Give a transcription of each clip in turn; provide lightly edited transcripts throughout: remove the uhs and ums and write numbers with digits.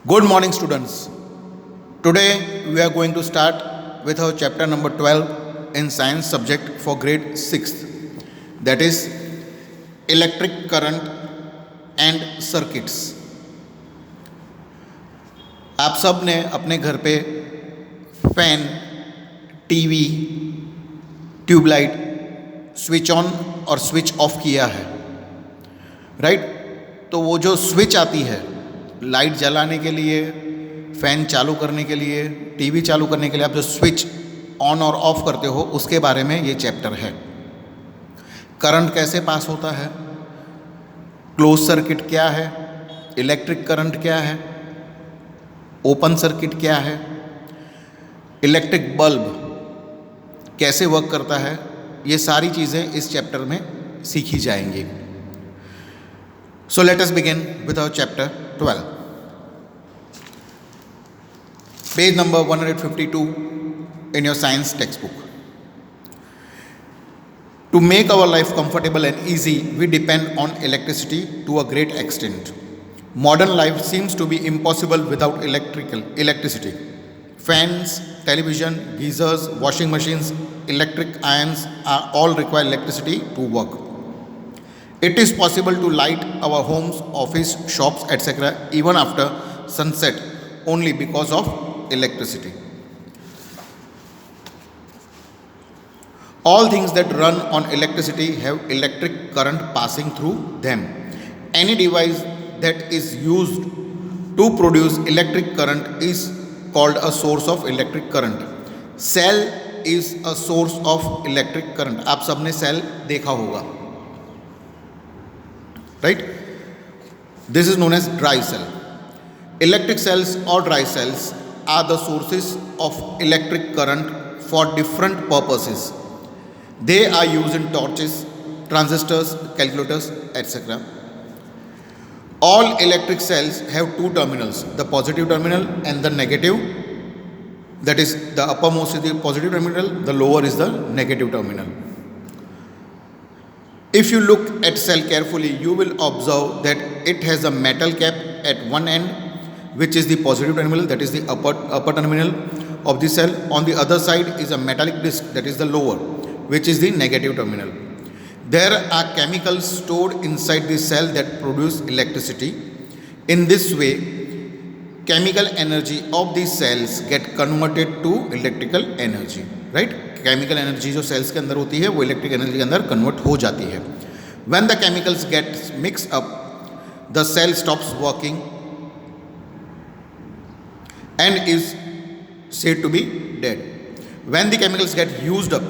Good morning, students. Today we are going to start with our chapter number 12 in science subject for grade 6th, that is electric current and circuits. आप सब ने अपने घर पे fan, TV, tubelight switch on और switch off किया है, right? तो वो जो स्विच आती है लाइट जलाने के लिए, फैन चालू करने के लिए, टीवी चालू करने के लिए, आप जो स्विच ऑन और ऑफ करते हो उसके बारे में ये चैप्टर है। करंट कैसे पास होता है, क्लोज सर्किट क्या है, इलेक्ट्रिक करंट क्या है, ओपन सर्किट क्या है, इलेक्ट्रिक बल्ब कैसे वर्क करता है, ये सारी चीज़ें इस चैप्टर में सीखी जाएंगी। So let us begin with our chapter 12. Page number 152 in your science textbook. To make our life comfortable and easy, we depend on electricity to a great extent. Modern life seems to be impossible without electricity. Fans, television, geysers, washing machines, electric irons are all require electricity to work. It is possible to light our homes, office, shops, etc. even after sunset only because of electricity. All things that run on electricity have electric current passing through them. Any device that is used to produce electric current is called a source of electric current. Cell is a source of electric current. आप सबने cell देखा होगा, right? This is known as dry cell. Electric cells or dry cells are the sources of electric current for different purposes. They are used in torches, transistors, calculators, etc. All electric cells have two terminals, the positive terminal and the negative. That is, the uppermost is the positive terminal, the lower is the negative terminal. If you look at cell carefully, you will observe that it has a metal cap at one end, which is the positive terminal, that is the upper terminal of the cell. On the other side is a metallic disc, that is the lower, which is the negative terminal. There are chemicals stored inside the cell that produce electricity. In this way, chemical energy of these cells get converted to electrical energy, right? Chemical energy जो cells के अंदर होती है वो electric energy के अंदर convert हो जाती है. When the chemicals get mixed up, the cell stops working and is said to be dead. When the chemicals get used up,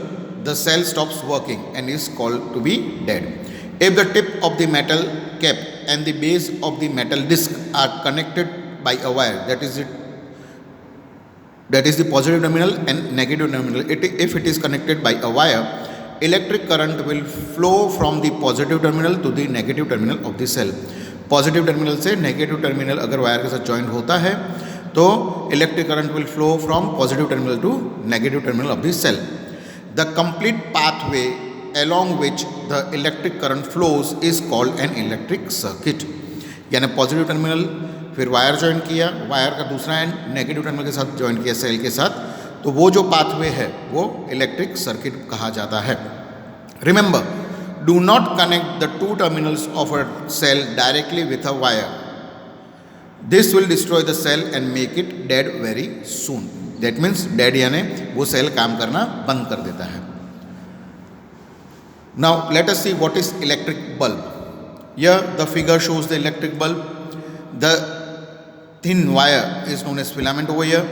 the cell stops working and is called to be dead. If the tip of the metal cap and the base of the metal disc are connected by a wire, that is the positive terminal and negative terminal. If it is connected by a wire, electric current will flow from the positive terminal to the negative terminal of the cell. Positive terminal से negative terminal अगर wire के साथ joint होता है तो electric current will flow from positive terminal to negative terminal of the cell. The complete pathway along which the electric current flows is called an electric circuit. यानी positive terminal फिर wire join किया, wire का दूसरा and negative terminal के साथ join किया cell के साथ, तो वो जो पाथवे है वो इलेक्ट्रिक सर्किट कहा जाता है. Remember, do not connect the two terminals of a cell directly with a wire. This will destroy the cell and make it dead very soon. That means dead यानी वो cell काम करना बंद कर देता है. Now let us see what is electric bulb. Here the figure shows the electric bulb. The thin wire is known as filament over here.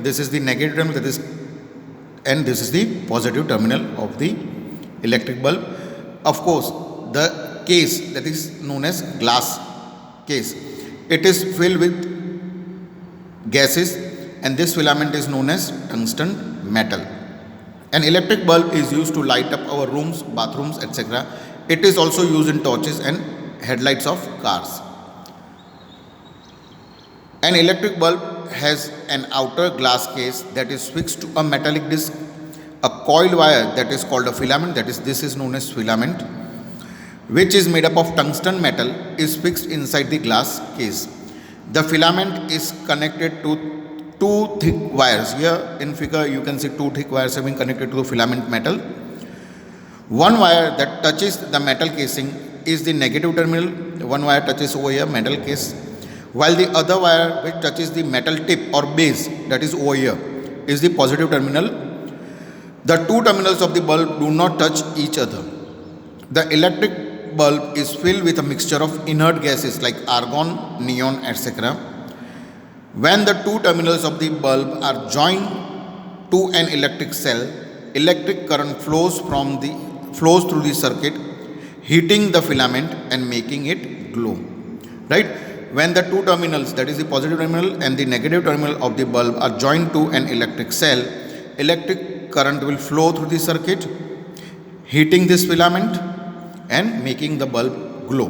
This is the negative terminal, that is, and this is the positive terminal of the electric bulb. Of course, the case that is known as glass case. It is filled with gases, and this filament is known as tungsten metal. An electric bulb is used to light up our rooms, bathrooms, etc. It is also used in torches and headlights of cars. An electric bulb has an outer glass case that is fixed to a metallic disc. A coiled wire that is called a filament, that is, this is known as filament, which is made up of tungsten metal, is fixed inside the glass case. The filament is connected to two thick wires. Here in figure you can see two thick wires have been connected to the filament metal. One wire that touches the metal casing is the negative terminal. One wire touches over here metal case, while the other wire which touches the metal tip or base, that is over here, is the positive terminal. The two terminals of the bulb do not touch each other. The electric bulb is filled with a mixture of inert gases like argon, neon, etc. When the two terminals of the bulb are joined to an electric cell, electric current flows through the circuit, heating the filament and making it glow. Right? When the two terminals, that is the positive terminal and the negative terminal of the bulb, are joined to an electric cell, electric current will flow through the circuit, heating this filament and making the bulb glow.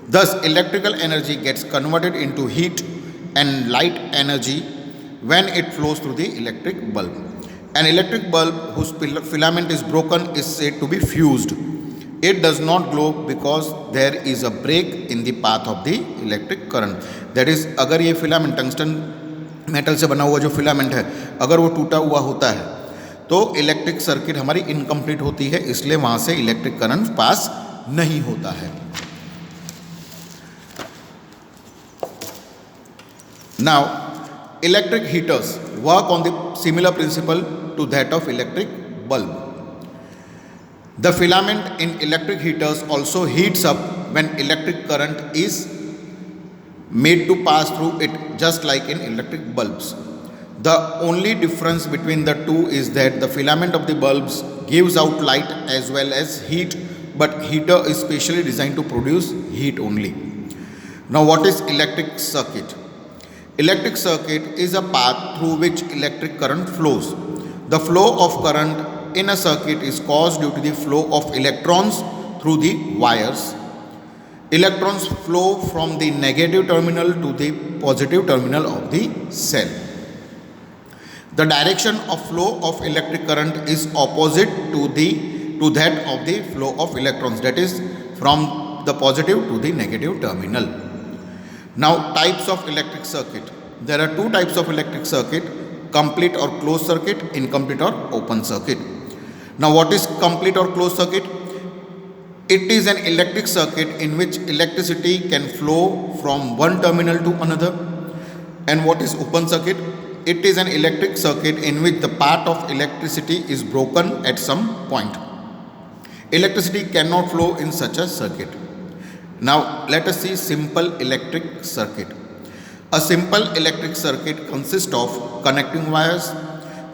Thus, electrical energy gets converted into heat and light energy when it flows through the electric bulb. An electric bulb whose filament is broken is said to be fused. It does not glow because there is a break in the path of the electric current. That is, अगर ये filament tungsten metal से बना हुआ जो filament है, अगर वो टूटा हुआ होता है तो इलेक्ट्रिक सर्किट हमारी इनकम्प्लीट होती है, इसलिए वहां से इलेक्ट्रिक करंट पास नहीं होता है. Now, electric heaters work on the similar principle to that of electric bulb. The filament in electric heaters also heats up when electric current is made to pass through it, just like in electric bulbs. The only difference between the two is that the filament of the bulbs gives out light as well as heat, but heater is specially designed to produce heat only. Now, what is electric circuit? Electric circuit is a path through which electric current flows. The flow of current in a circuit is caused due to the flow of electrons through the wires. Electrons flow from the negative terminal to the positive terminal of the cell. The direction of flow of electric current is opposite to that of the flow of electrons, that is from the positive to the negative terminal. Now, types of electric circuit. There are two types of electric circuit: complete or closed circuit, incomplete or open circuit. Now, what is complete or closed circuit? It is an electric circuit in which electricity can flow from one terminal to another. And what is open circuit? It is an electric circuit in which the path of electricity is broken at some point. Electricity cannot flow in such a circuit. Now, let us see simple electric circuit. A simple electric circuit consists of connecting wires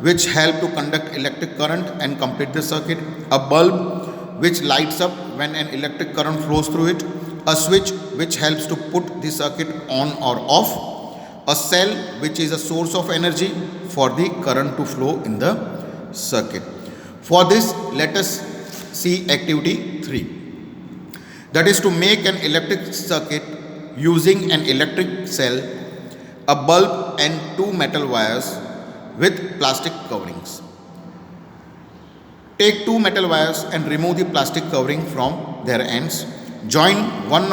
which help to conduct electric current and complete the circuit, a bulb which lights up when an electric current flows through it, a switch which helps to put the circuit on or off, a cell which is a source of energy for the current to flow in the circuit. For this, let us see activity 3. That is to make an electric circuit using an electric cell, a bulb and two metal wires with plastic coverings. Take two metal wires and remove the plastic covering from their ends. Join one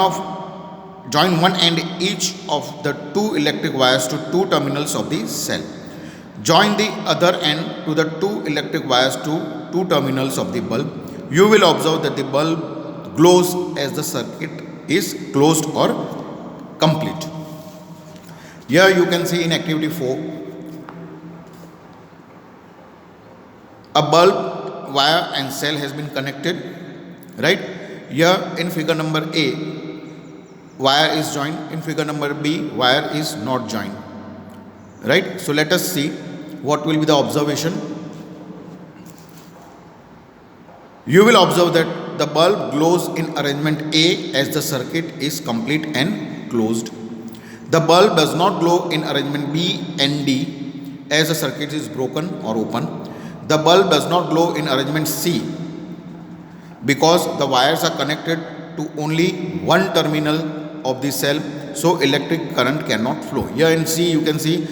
end each of the two electric wires to two terminals of the cell. Join the other end to the two electric wires to two terminals of the bulb. You will observe that the bulb glows as the circuit is closed or complete. Here you can see in activity 4, a bulb, wire and cell has been connected, right? Here in figure number A, wire is joined. In figure number B, wire is not joined, right? So let us see what will be the observation. You will observe that the bulb glows in arrangement A as the circuit is complete and closed. The bulb does not glow in arrangement B and D as the circuit is broken or open. The bulb does not glow in arrangement C because the wires are connected to only one terminal of the cell, so electric current cannot flow. Here in C you can see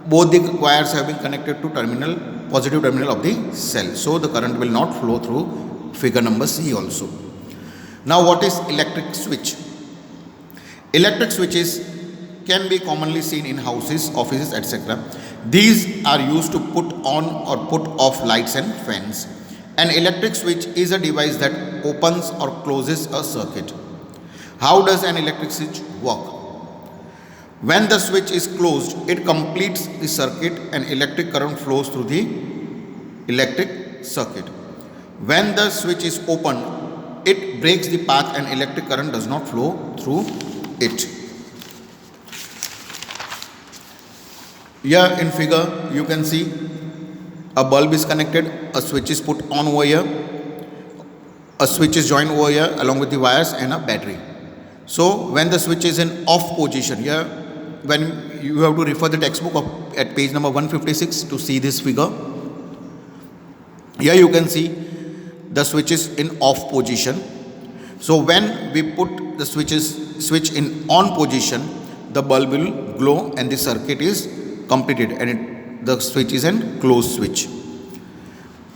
both the wires have been connected to positive terminal of the cell, so the current will not flow through figure number C also. Now, what is electric switch? Electric switch is can be commonly seen in houses, offices, etc. These are used to put on or put off lights and fans. An electric switch is a device that opens or closes a circuit. How does an electric switch work? When the switch is closed, it completes the circuit and electric current flows through the electric circuit. When the switch is open, it breaks the path and electric current does not flow through it. Here in figure you can see a bulb is connected, a switch is put on over here, a switch is joined over here along with the wires and a battery. So when the switch is in off position, here when you have to refer the textbook at page number 156 to see this figure. Here you can see the switch is in off position. So when we put the switch in on position, the bulb will glow and the circuit is completed and the switch is in closed switch.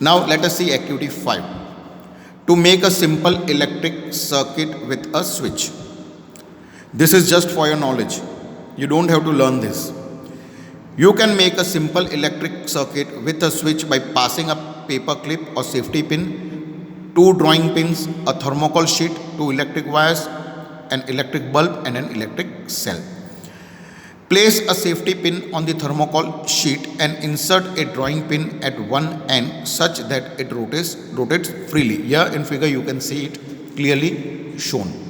Now let us see activity 5. To make a simple electric circuit with a switch. This is just for your knowledge. You don't have to learn this. You can make a simple electric circuit with a switch by passing a paper clip or safety pin, 2 drawing pins, a thermocol sheet, 2 electric wires, an electric bulb and an electric cell. Place a safety pin on the thermocol sheet and insert a drawing pin at one end such that it rotates freely. Here in figure you can see it clearly shown.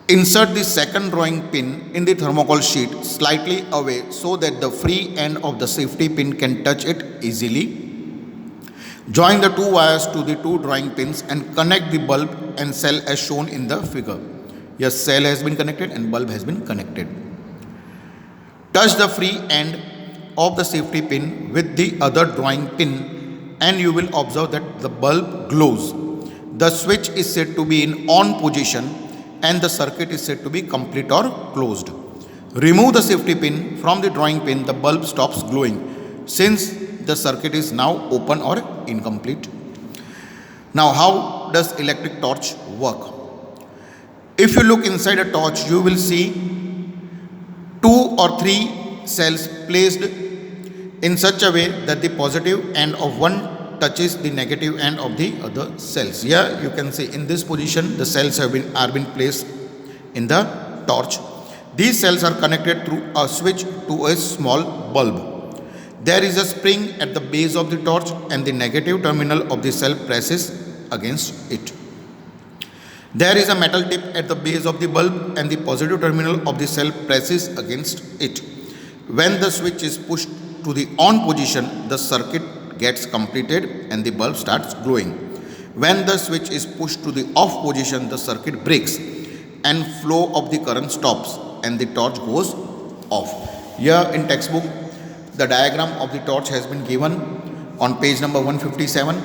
Insert the second drawing pin in the thermocol sheet slightly away so that the free end of the safety pin can touch it easily. Join the 2 wires to the 2 drawing pins and connect the bulb and cell as shown in the figure. Your cell has been connected and bulb has been connected. Touch the free end of the safety pin with the other drawing pin and you will observe that the bulb glows. The switch is said to be in on position and the circuit is said to be complete or closed. Remove the safety pin from the drawing pin, the bulb stops glowing since the circuit is now open or incomplete. Now how does electric torch work? If you look inside a torch, you will see 2 or 3 cells placed in such a way that the positive end of one touches the negative end of the other cells. Here you can see in this position the cells are been placed in the torch. These cells are connected through a switch to a small bulb. There is a spring at the base of the torch and the negative terminal of the cell presses against it. There is a metal tip at the base of the bulb and the positive terminal of the cell presses against it. When the switch is pushed to the on position, the circuit gets completed and the bulb starts glowing. When the switch is pushed to the off position, the circuit breaks and flow of the current stops and the torch goes off. Here in textbook, the diagram of the torch has been given on page number 157.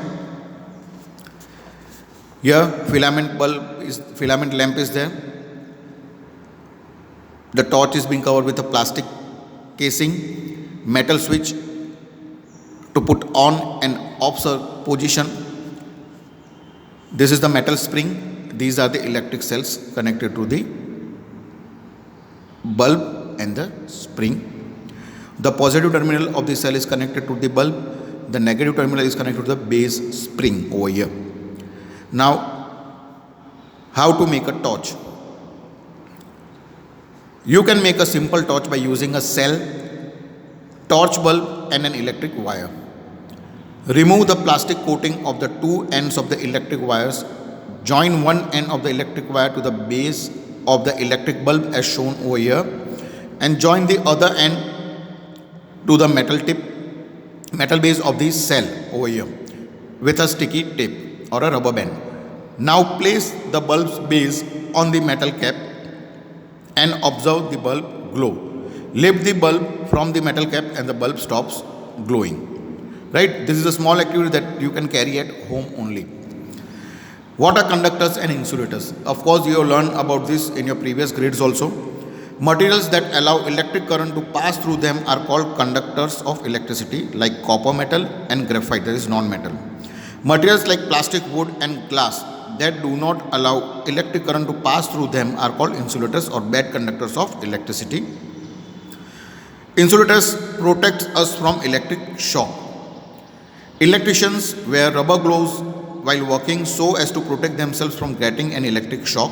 Here filament lamp is there. The torch is being covered with a plastic casing, metal switch to put on and off position. This is the metal spring. These are the electric cells connected to the bulb and the spring. The positive terminal of the cell is connected to the bulb. The negative terminal is connected to the base spring over here. Now, how to make a torch? You can make a simple torch by using a cell, torch bulb and an electric wire. Remove the plastic coating of the 2 ends of the electric wires. Join one end of the electric wire to the base of the electric bulb as shown over here and join the other end to the metal base of the cell over here with a sticky tape or a rubber band. Now place the bulb's base on the metal cap and observe the bulb glow. Lift the bulb from the metal cap and the bulb stops glowing. Right? This is a small activity that you can carry at home only. What are conductors and insulators? Of course, you have learned about this in your previous grades also. Materials that allow electric current to pass through them are called conductors of electricity, like copper metal and graphite, that is non-metal. Materials like plastic, wood and glass, that do not allow electric current to pass through them are called insulators or bad conductors of electricity. Insulators protect us from electric shock. Electricians wear rubber gloves while working so as to protect themselves from getting an electric shock.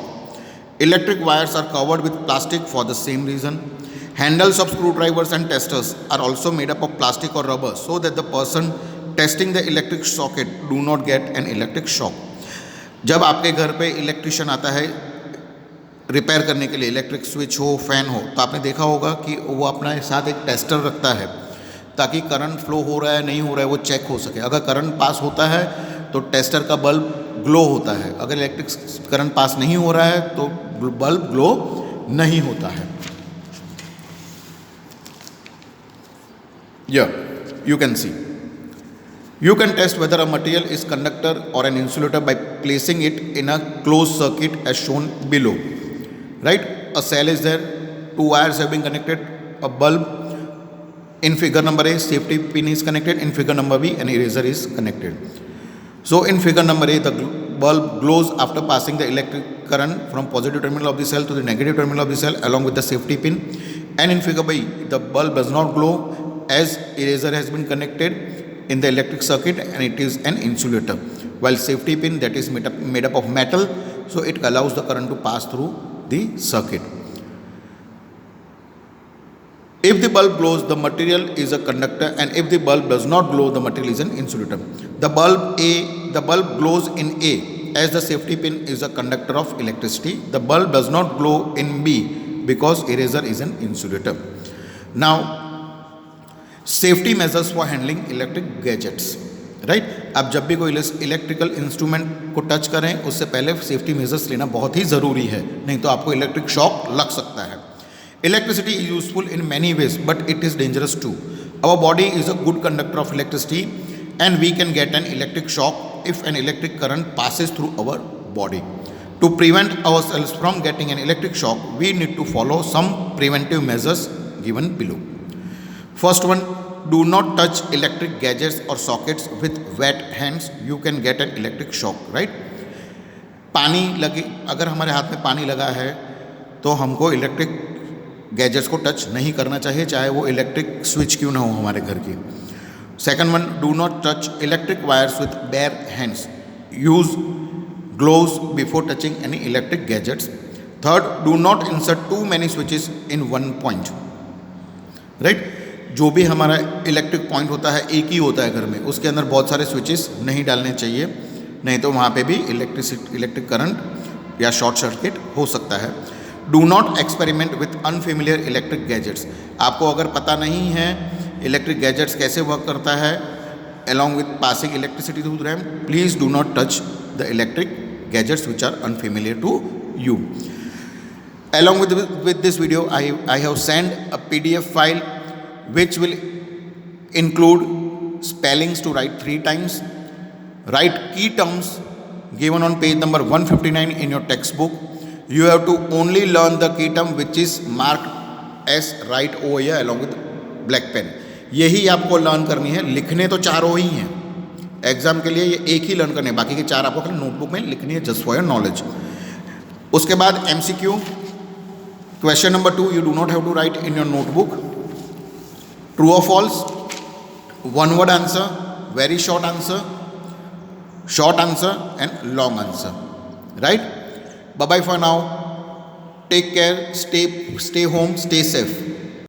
Electric wires are covered with plastic for the same reason. Handles of screwdrivers and testers are also made up of plastic or rubber so that the person testing the electric socket do not get an electric shock. जब आपके घर पे electrician आता है repair करने के लिए, electric switch हो, फैन हो, तो आपने देखा होगा कि वो अपना साथ एक टेस्टर रखता है ताकि करंट फ्लो हो रहा है नहीं हो रहा है वो चेक हो सके. अगर करंट पास होता है तो टेस्टर का बल्ब ग्लो होता है, अगर इलेक्ट्रिक करंट पास नहीं हो रहा है तो बल्ब ग्लो नहीं होता है. You can see. You can test whether a material is conductor or an insulator by placing it in a closed circuit as shown below. Right? A cell is there, two wires have been connected, a bulb. In figure number A, safety pin is connected. In figure number B, an eraser is connected. So in figure number A, the bulb glows after passing the electric current from positive terminal of the cell to the negative terminal of the cell along with the safety pin. And in figure B, the bulb does not glow as eraser has been connected in the electric circuit and it is an insulator. While safety pin that is made up of metal, so it allows the current to pass through the circuit. If the bulb glows, the material is a conductor, and if the bulb does not glow, the material is an insulator. The bulb glows in A as the safety pin is a conductor of electricity. The bulb does not glow in B because eraser is an insulator. Now, safety measures for handling electric gadgets. Right आप जब भी कोई electrical instrument को touch करें उससे पहले safety measures लेना बहुत ही ज़रूरी है, नहीं तो आपको इलेक्ट्रिक शॉक लग सकता है. Electricity is useful in many ways, but it is dangerous too. Our body is a good conductor of electricity, and we can get an electric shock if an electric current passes through our body. To prevent ourselves from getting an electric shock, we need to follow some preventive measures given below. First one, do not touch electric gadgets or sockets with wet hands. You can get an electric shock, right? पानी लगे, अगर हमारे हाथ में पानी लगा है तो हमको इलेक्ट्रिक गैजेट्स को टच नहीं करना चाहिए, चाहे वो इलेक्ट्रिक स्विच क्यों ना हो हमारे घर की. Second one, do not touch electric wires with bare hands. Use gloves before touching any electric gadgets. Third, do not insert too many switches in one point. Right, जो भी हमारा इलेक्ट्रिक पॉइंट होता है एक ही होता है घर में, उसके अंदर बहुत सारे स्विचेस नहीं डालने चाहिए, नहीं तो वहाँ पे भी इलेक्ट्रिक करंट या शॉर्ट सर्किट हो सकता है. Do not experiment with unfamiliar electric gadgets. आपको अगर पता नहीं है इलेक्ट्रिक गैजेट्स कैसे वर्क करता है along with passing electricity through them, please do not touch the electric gadgets which are unfamiliar to you. Along with this video, I have sent a PDF file which will include spellings to write 3 times, write key terms given on page number 159 in your textbook. You have to only learn the key term which is marked as right over here along with black pen. यही आपको learn करनी है. लिखने तो चारों ही हैं, exam के लिए ये एक ही लर्न करने, बाकी के 4 आपको खाली नोटबुक में लिखनी है जस्ट फॉर योर नॉलेज. उसके बाद MCQ. Question number 2 you do not have to write in your notebook. True और false, 1 word answer, very short answer, short answer and long answer. Right? Bye bye for now. Take care. Stay home. Stay safe.